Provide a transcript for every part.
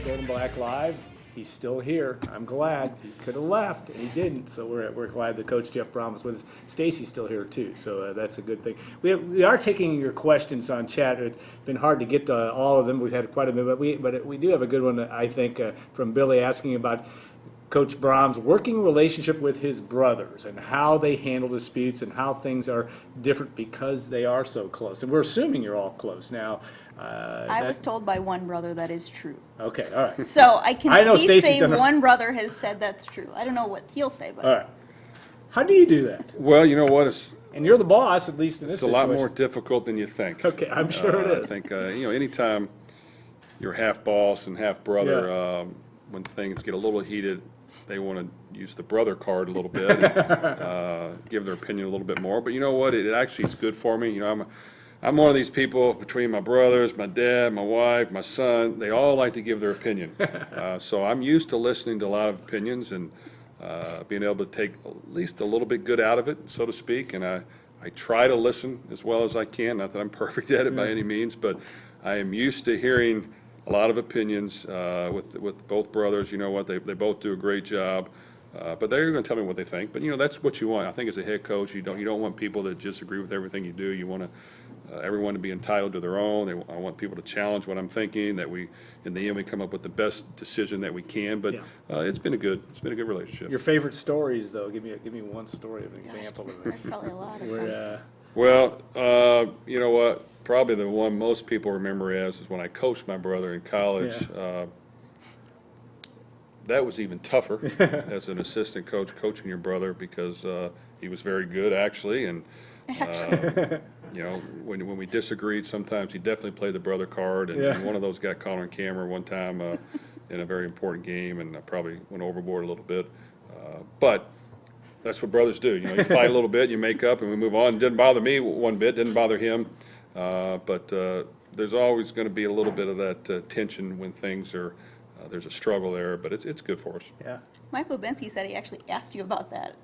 Gold and Black Live. He's still here. I'm glad. He could have left, and he didn't. So we're glad that Coach Jeff Brohm is with us. Stacy's still here too, so that's a good thing. We are taking your questions on chat. It's been hard to get to all of them. We've had quite a bit, but we do have a good one, I think, from Billy asking about Coach Brohm's working relationship with his brothers and how they handle disputes and how things are different because they are so close. And we're assuming you're all close now. I was told by one brother that is true. Okay, all right. So I can I know at least Stacy's say done one brother has said that's true. I don't know what he'll say, but All right. How do you do that? Well, you know what? And you're the boss, at least in this It's a lot situation. more difficult than you think. Okay, I'm sure it is. I think, anytime you're half boss and half brother, when things get a little heated, they want to use the brother card a little bit and give their opinion a little bit more. But you know what? It actually is good for me. You know, I'm one of these people between my brothers, my dad, my wife, my son. They all like to give their opinion. So I'm used to listening to a lot of opinions and being able to take at least a little bit good out of it, so to speak. And I try to listen as well as I can. Not that I'm perfect at it by any means, but I am used to hearing a lot of opinions with both brothers. You know what? They both do a great job. But they're going to tell me what they think. But, you know, that's what you want. I think as a head coach, you don't want people that just agree with everything you do. You want everyone to be entitled to their own. I want people to challenge what I'm thinking, that we, in the end, we come up with the best decision that we can. But it's been a good relationship. Your favorite stories, though? Give me one story of an example of it. there's probably a lot of them. Well, you know what? Probably the one most people remember is when I coached my brother in college. That was even tougher as an assistant coach, coaching your brother, because he was very good, actually. And, you know, when we disagreed, sometimes he definitely played the brother card. And one of those got caught on camera one time in a very important game, and I probably went overboard a little bit. But that's what brothers do. You know, you fight a little bit, you make up, and we move on. It didn't bother me one bit, didn't bother him. But there's always going to be a little bit of that tension when things are there's a struggle there, but it's good for us. Yeah. Mike Bobinski said he actually asked you about that,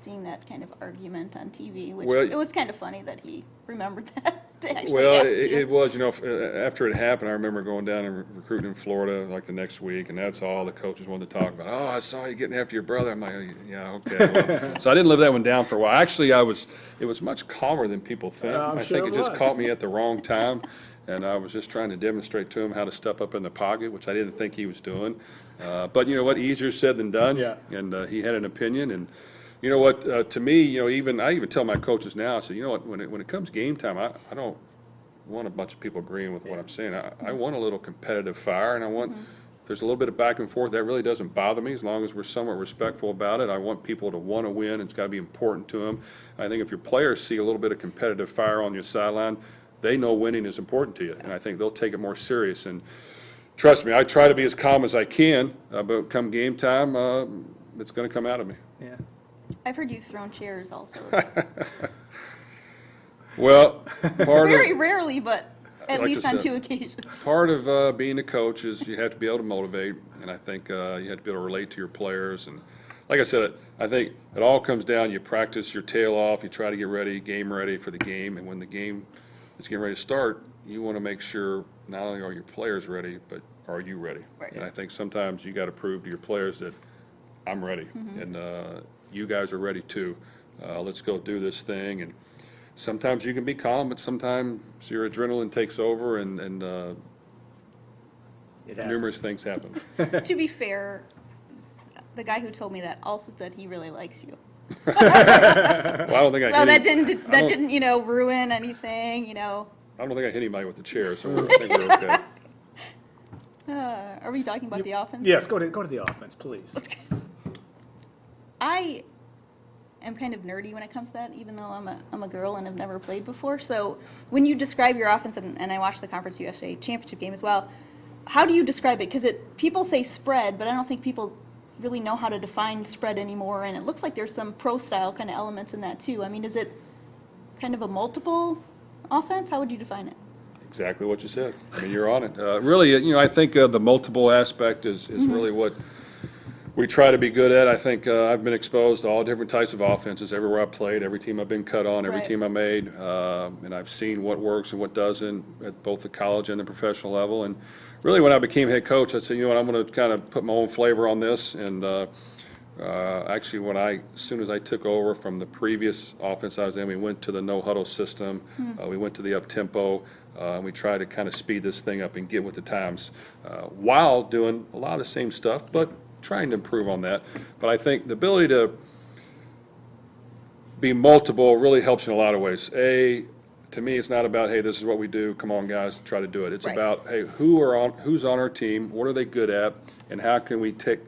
seeing that kind of argument on TV, which it was kind of funny that he remembered that to actually ask you. It was, you know, after it happened, I remember going down and recruiting in Florida like the next week, and that's all the coaches wanted to talk about. Oh, I saw you getting after your brother. I'm like, oh, yeah, okay. Well, so I didn't live that one down for a while. Actually, it was much calmer than people think. I think it just caught me at the wrong time. And I was just trying to demonstrate to him how to step up in the pocket, which I didn't think he was doing. But you know what? Easier said than done. Yeah. And he had an opinion. And you know what? To me, you know, I even tell my coaches now, I say, you know what? When it comes game time, I don't want a bunch of people agreeing with what I'm saying. I want a little competitive fire, and I want. If there's a little bit of back and forth, that really doesn't bother me as long as we're somewhat respectful about it. I want people to want to win. It's got to be important to them. I think if your players see a little bit of competitive fire on your sideline, they know winning is important to you, and I think they'll take it more serious. And trust me, I try to be as calm as I can, but come game time, it's going to come out of me. Yeah. I've heard you've thrown chairs also. Well, Very rarely, but at like least I on said, 2 occasions. part of being a coach is you have to be able to motivate, and I think you have to be able to relate to your players. And like I said, I think it all comes down, you practice your tail off, you try to get ready, game ready for the game, and when the game is getting ready to start, you want to make sure not only are your players ready, but are you ready? Right. And I think sometimes you got to prove to your players that I'm ready, and you guys are ready too. Let's go do this thing. And sometimes you can be calm, but sometimes your adrenaline takes over, and numerous things happen. To be fair, the guy who told me that also said he really likes you. Well, I don't think So that didn't you know, ruin anything, you know. I don't think I hit anybody with the chair, so I think we're okay. Are we talking about the offense? Yes, go to the offense, please. I am kind of nerdy when it comes to that, even though I'm a girl and have never played before. So when you describe your offense, and I watched the Conference USA championship game as well, how do you describe it? Because people say spread, but I don't think people really know how to define spread anymore, and it looks like there's some pro-style kind of elements in that too. I mean, is it kind of a multiple offense? How would you define it? Exactly what you said. I mean, you're on it. Really, you know, I think the multiple aspect is really what we try to be good at. I think I've been exposed to all different types of offenses everywhere I've played, every team I've been cut on, every Right. team I made, and I've seen what works and what doesn't at both the college and the professional level. And really, when I became head coach, I said, you know what, I'm going to kind of put my own flavor on this. And actually, as soon as I took over from the previous offense I was in, we went to the no huddle system. We went to the up tempo. We try to kind of speed this thing up and get with the times while doing a lot of the same stuff, but trying to improve on that. But I think the ability to be multiple really helps in a lot of ways. To me, it's not about, hey, this is what we do, come on guys, try to do it. It's Right. about, hey, who's on our team, what are they good at, and how can we take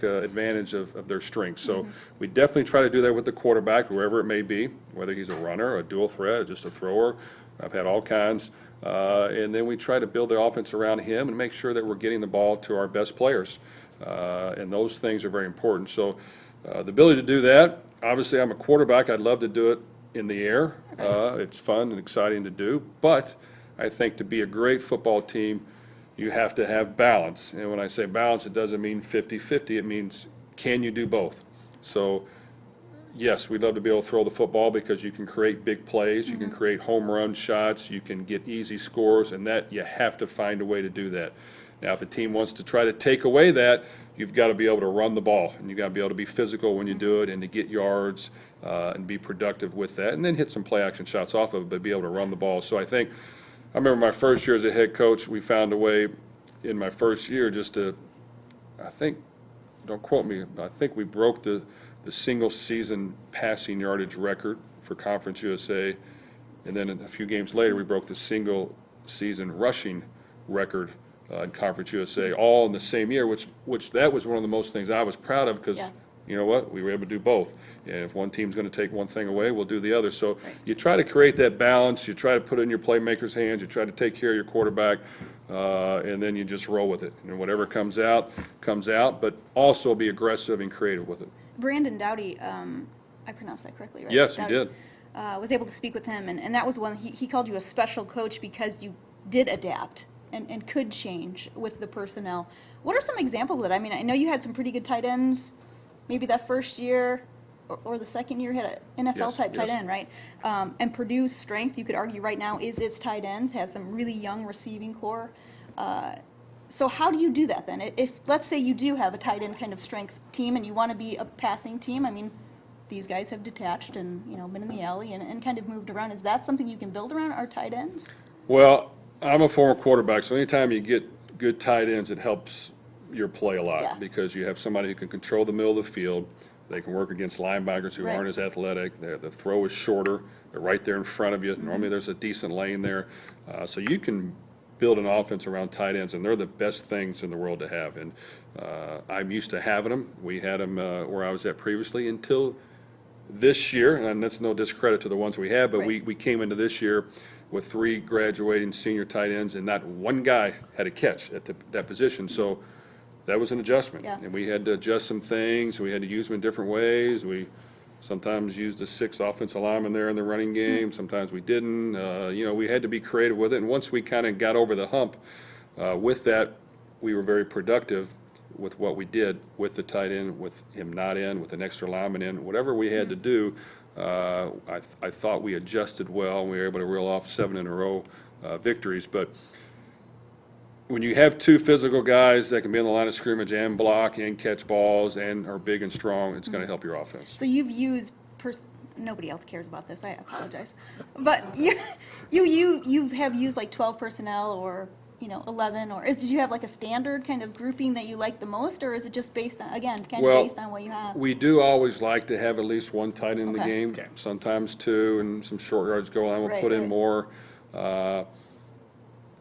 advantage of their strengths. So we definitely try to do that with the quarterback, whoever it may be, whether he's a runner, a dual threat, or just a thrower. I've had all kinds. And then we try to build the offense around him and make sure that we're getting the ball to our best players. And those things are very important. So the ability to do that, obviously I'm a quarterback. I'd love to do it in the air. It's fun and exciting to do. But I think to be a great football team, you have to have balance. And when I say balance, it doesn't mean 50-50. It means, can you do both? So yes, we'd love to be able to throw the football because you can create big plays, you can create home run shots, you can get easy scores, and that you have to find a way to do that. Now, if a team wants to try to take away that, you've got to be able to run the ball, and you've got to be able to be physical when you do it and to get yards and be productive with that, and then hit some play action shots off of it, but be able to run the ball. So I remember my first year as a head coach, we found a way in my first year just to, I think, don't quote me, I think we broke the single season passing yardage record for Conference USA, and then a few games later we broke the single season rushing record in Conference USA, all in the same year, which that was one of the most things I was proud of because you know what, we were able to do both. And if one team's going to take one thing away, we'll do the other. So you try to create that balance, you try to put it in your playmaker's hands, you try to take care of your quarterback, and then you just roll with it. And whatever comes out, but also be aggressive and creative with it. Brandon Dowdy, I pronounced that correctly, right? Yes, you Dowdy, did. was able to speak with him, and that was one, he called you a special coach because you did adapt and could change with the personnel. What are some examples of that? I mean, I know you had some pretty good tight ends, maybe that first year or the second year, you had an NFL-type tight end, right? And Purdue's strength, you could argue right now, is its tight ends, has some really young receiving core. So how do you do that then? If, let's say you do have a tight end kind of strength team and you want to be a passing team, I mean, these guys have detached and, been in the alley and kind of moved around. Is that something you can build around, our tight ends? Well, I'm a former quarterback, so anytime you get good tight ends, it helps your play a lot because you have somebody who can control the middle of the field. They can work against linebackers who aren't as athletic. The throw is shorter. They're right there in front of you. Normally there's a decent lane there. So you can build an offense around tight ends, and they're the best things in the world to have. And I'm used to having them. We had them where I was at previously until this year, and that's no discredit to the ones we had, but we came into this year with 3 graduating senior tight ends, and not one guy had a catch at that position. So that was an adjustment. And we had to adjust some things. We had to use them in different ways. We sometimes used a 6th offensive lineman there in the running game. Sometimes we didn't. We had to be creative with it. And once we kind of got over the hump with that, we were very productive with what we did with the tight end, with him not in, with an extra lineman in. Whatever we had to do, I thought we adjusted well, and we were able to reel off 7 in a row victories. But when you have 2 physical guys that can be in the line of scrimmage and block and catch balls and are big and strong, it's going to help your offense. So you've used, nobody else cares about this, I apologize. But you have used like 12 personnel or 11, or did you have like a standard kind of grouping that you like the most, or is it just based on, again, kind of based on what you have? We do always like to have at least 1 tight end in the game, sometimes 2, and some short yards go on. We'll put in more.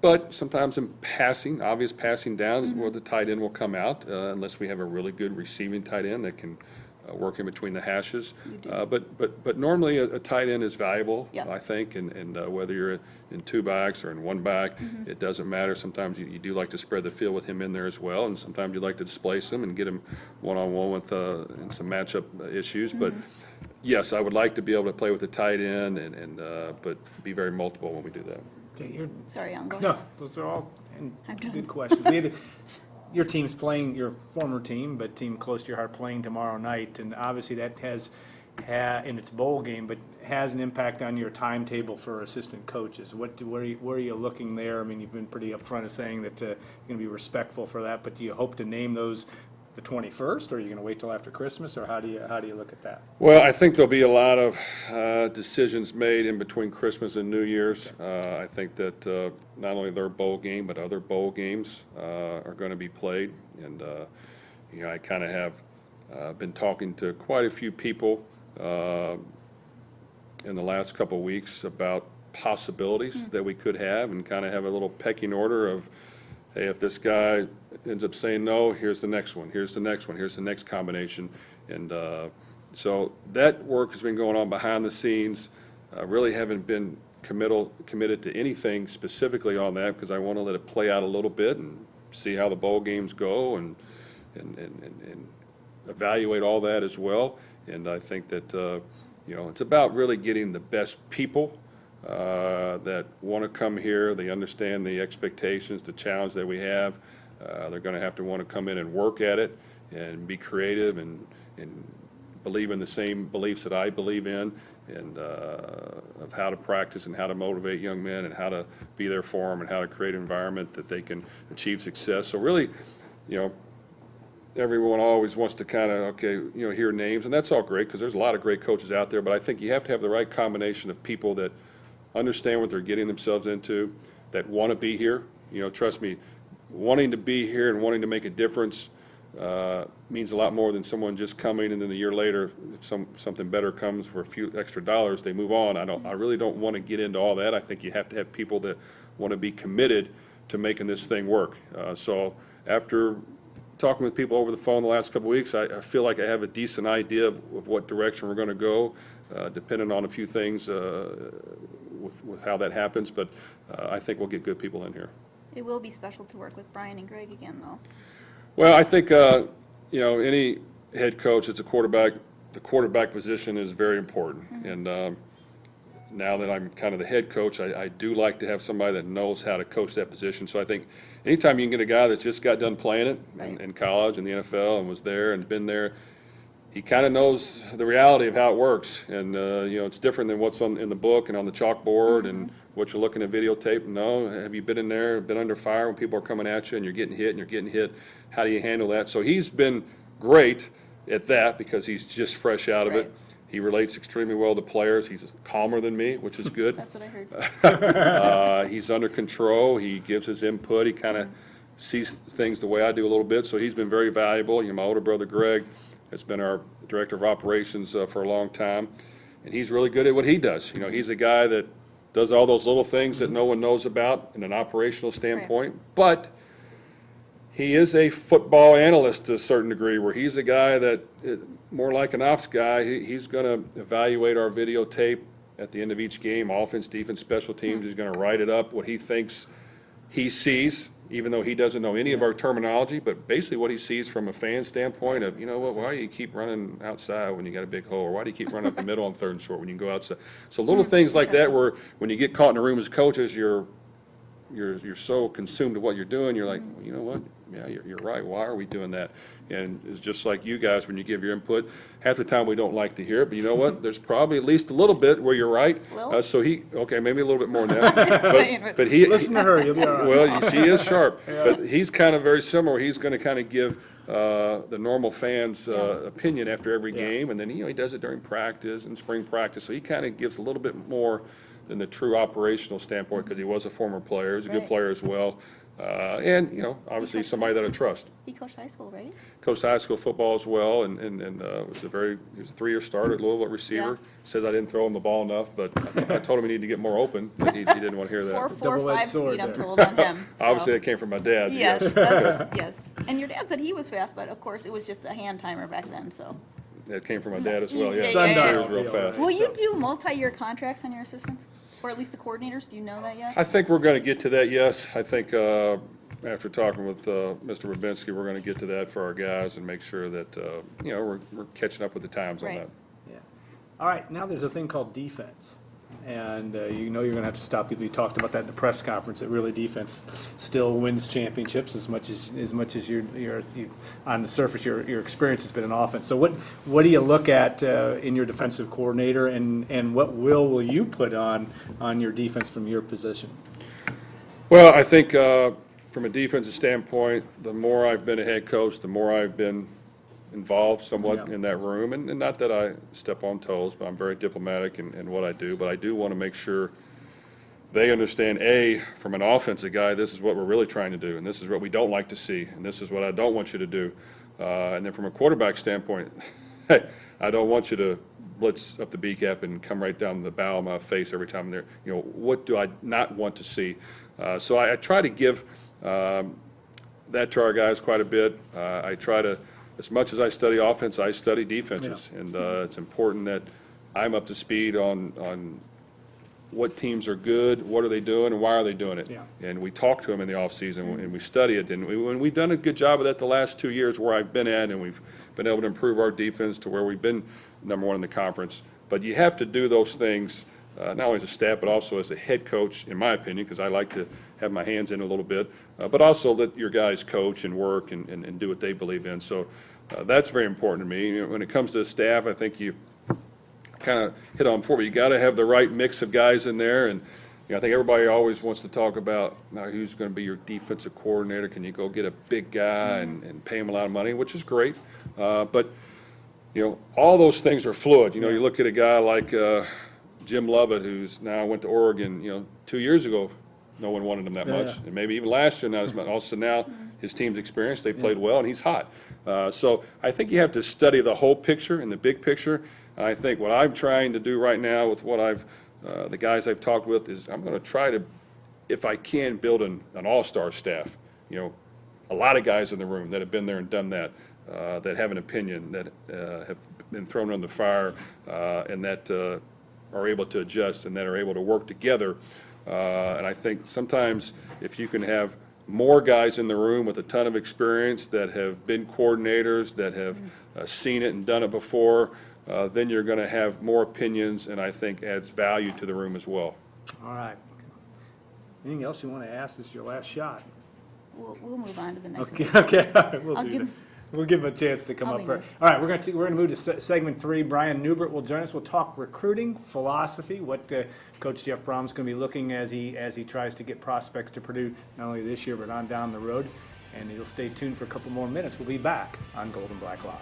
But sometimes in passing, obvious passing downs is where the tight end will come out, unless we have a really good receiving tight end that can work in between the hashes. But normally a tight end is valuable, I think, and whether you're in 2 backs or in 1 back, it doesn't matter. Sometimes you do like to spread the field with him in there as well, and sometimes you like to displace him and get him one-on-one with in some matchup issues. But yes, I would like to be able to play with a tight end, but be very multiple when we do that. Sorry, Alan, go ahead. No, those are all good questions. your team's playing, your former team, but team close to your heart, playing tomorrow night, and obviously that has in its bowl game, but has an impact on your timetable for assistant coaches. Where are you looking there? I mean, you've been pretty upfront of saying that you're going to be respectful for that, but do you hope to name those the 21st, or are you going to wait till after Christmas, or how do you look at that? Well, I think there'll be a lot of decisions made in between Christmas and New Year's. I think that not only their bowl game, but other bowl games are going to be played. And, I kind of have been talking to quite a few people in the last couple of weeks about possibilities that we could have, and kind of have a little pecking order of, hey, if this guy ends up saying no, here's the next one, here's the next one, here's the next combination. And so that work has been going on behind the scenes. I really haven't been committed to anything specifically on that, because I want to let it play out a little bit and see how the bowl games go, and evaluate all that as well. And I think that it's about really getting the best people that want to come here. They understand the expectations, the challenge that we have. They're going to have to want to come in and work at it and be creative and believe in the same beliefs that I believe in, and of how to practice and how to motivate young men and how to be there for them and how to create an environment that they can achieve success. So really, everyone always wants to kind of, hear names, and that's all great, because there's a lot of great coaches out there, but I think you have to have the right combination of people that understand what they're getting themselves into, that want to be here. Trust me, wanting to be here and wanting to make a difference means a lot more than someone just coming and then a year later, if something better comes for a few extra dollars, they move on. I really don't want to get into all that. I think you have to have people that want to be committed to making this thing work. So after talking with people over the phone the last couple of weeks, I feel like I have a decent idea of what direction we're going to go, depending on a few things with how that happens. But I think we'll get good people in here. It will be special to work with Brian and Greg again, though. Well, I think, any head coach that's a quarterback, the quarterback position is very important. And now that I'm kind of the head coach, I do like to have somebody that knows how to coach that position. So I think anytime you can get a guy that's just got done playing it in college and the NFL and was there and been there, he kind of knows the reality of how it works. And, it's different than what's in the book and on the chalkboard and what you're looking at videotape. No, have you been in there, been under fire when people are coming at you and you're getting hit? How do you handle that? So he's been great at that, because he's just fresh out of it. He relates extremely well to players. He's calmer than me, which is good. That's what I heard. He's under control. He gives his input. He kind of sees things the way I do a little bit. So he's been very valuable. My older brother, Greg, has been our director of operations for a long time. And he's really good at what he does. He's a guy that does all those little things that no one knows about in an operational standpoint. But he is a football analyst to a certain degree, where he's a guy that, more like an ops guy, he's going to evaluate our videotape at the end of each game, offense, defense, special teams. He's going to write it up, what he thinks he sees, even though he doesn't know any of our terminology, but basically what he sees from a fan standpoint of, why do you keep running outside when you got a big hole? Or why do you keep running up the middle on 3rd and short when you can go outside? So little things like that, where when you get caught in a room as coaches, you're so consumed with what you're doing, you're like, well, you know what? Yeah, you're right. Why are we doing that? And it's just like you guys, when you give your input, half the time we don't like to hear it, but you know what? There's probably at least a little bit where you're right. So maybe a little bit more than that. but he Listen to her, you'll be all right. Well, she is sharp, but he's kind of very similar. He's going to kind of give the normal fans' opinion after every game, and then he does it during practice and spring practice. So he kind of gives a little bit more than the true operational standpoint, because he was a former player. He's a good player as well. And, obviously somebody that I trust. He coached high school, right? Coached high school football as well, and he was a 3-year starter at Louisville at receiver. Says I didn't throw him the ball enough, but I told him he needed to get more open, but he didn't want to hear that. 4.45 speed, I'm told, on him. So. Obviously, that came from my dad. Yes, yes. And your dad said he was fast, but of course it was just a hand timer back then, so. That came from my dad as well, yeah. Sundial. He was real fast. Will you do multi-year contracts on your assistants? Or at least the coordinators? Do you know that yet? I think we're going to get to that, yes. I think after talking with Mr. Rubinski, we're going to get to that for our guys and make sure that, we're catching up with the times on that. Yeah. All right, now there's a thing called defense. and you know you're going to have to stop people. You talked about that in the press conference. That really defense still wins championships as much as you're on the surface. Your experience has been in offense. So what do you look at in your defensive coordinator, and what will you put on your defense from your position? Well, I think from a defensive standpoint, the more I've been a head coach, the more I've been involved somewhat in that room. And not that I step on toes, but I'm very diplomatic in what I do. But I do want to make sure they understand, from an offensive guy, this is what we're really trying to do, and this is what we don't like to see, and this is what I don't want you to do. And then from a quarterback standpoint, I don't want you to blitz up the B gap and come right down the bow of my face every time they're, what do I not want to see? So I try to give that to our guys quite a bit. I try to, as much as I study offense, I study defenses, and it's important that I'm up to speed on what teams are good, what are they doing, and why are they doing it. Yeah. And we talk to them in the offseason, and we study it, and we've done a good job of that the last 2 years where I've been at, and we've been able to improve our defense to where we've been #1 in the conference. But you have to do those things, not only as a staff, but also as a head coach, in my opinion, because I like to have my hands in a little bit, but also let your guys coach and work and do what they believe in. So that's very important to me. When it comes to the staff, I think you kind of hit on before, but you got to have the right mix of guys in there. And I think everybody always wants to talk about who's going to be your defensive coordinator. Can you go get a big guy and pay him a lot of money, which is great. But all those things are fluid. You look at a guy like Jim Lovett, who's now went to Oregon. 2 years ago, no one wanted him that much, and maybe even last year not as much. Also now, his team's experienced, they played well, and he's hot. So I think you have to study the whole picture and the big picture. And I think what I'm trying to do right now with what the guys I've talked with is I'm going to try to, if I can, build an all-star staff. A lot of guys in the room that have been there and done that, that have an opinion, that have been thrown on the fire, and that are able to adjust and that are able to work together. And I think sometimes if you can have more guys in the room with a ton of experience that have been coordinators, that have seen it and done it before, then you're going to have more opinions, and I think adds value to the room as well. All right. Anything else you want to ask? This is your last shot. We'll move on to the next. Okay. All right, I'll give- We'll give him a chance to come I'll up be first. nice. All right, we're going to move to segment 3. Brian Newbert will join us. We'll talk recruiting, philosophy, what Coach Jeff Brohm is going to be looking as he tries to get prospects to Purdue, not only this year but on down the road. And you'll stay tuned for a couple more minutes. We'll be back on Gold and Black Live.